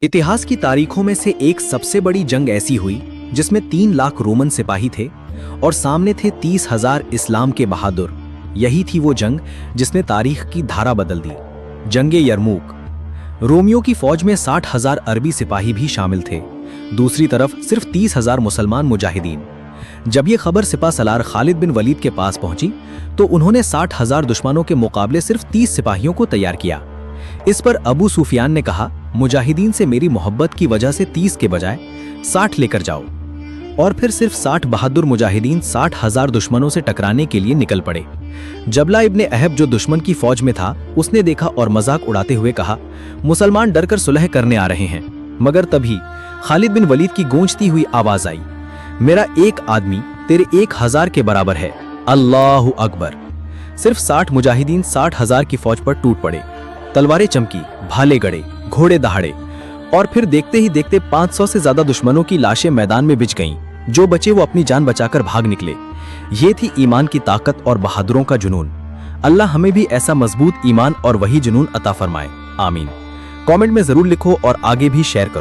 इतिहास की तारीखों में से एक सबसे बड़ी जंग ऐसी हुई जिसमें 3 लाख रोमन सिपाही थे और सामने थे 30,000 इस्लाम के बहादुर। यही थी वो जंग जिसने तारीख की धारा बदल दी, जंगे यरमूक। रोमियों की फौज में 60,000 अरबी सिपाही भी शामिल थे, दूसरी तरफ सिर्फ 30,000 मुसलमान मुजाहिदीन। जब ये खबर सिपा सलार खालिद बिन वलीद के पास पहुंची तो उन्होंने 60,000 दुश्मनों के मुकाबले सिर्फ 30 सिपाहियों को तैयार किया। इस पर अबू सुफियान ने कहा, मुजाहिदीन से मेरी मोहब्बत की वजह से 30 के बजाय 60 लेकर जाओ। और फिर सिर्फ 60 बहादुर मुजाहिदीन 60,000 दुश्मनों से टकराने के लिए निकल पड़े। जबला इब्ने अहब जो दुश्मन की फौज में था, उसने देखा और मजाक उड़ाते हुए कहा, मुसलमान डरकर सुलह करने आ रहे हैं। मगर तभी खालिद बिन वलीद की गूंजती हुई आवाज आई, मेरा एक आदमी तेरे 1000 के बराबर है, अल्लाहु अकबर। सिर्फ 60 मुजाहिदीन 60,000 की फौज पर टूट पड़े। तलवारें चमकी, भाले गड़े, घोड़े दहाड़े और फिर देखते ही देखते 500 से ज्यादा दुश्मनों की लाशें मैदान में बिछ गईं। जो बचे वो अपनी जान बचाकर भाग निकले। ये थी ईमान की ताकत और बहादुरों का जुनून। अल्लाह हमें भी ऐसा मजबूत ईमान और वही जुनून अता फरमाए, आमीन। कमेंट में जरूर लिखो और आगे भी शेयर करो।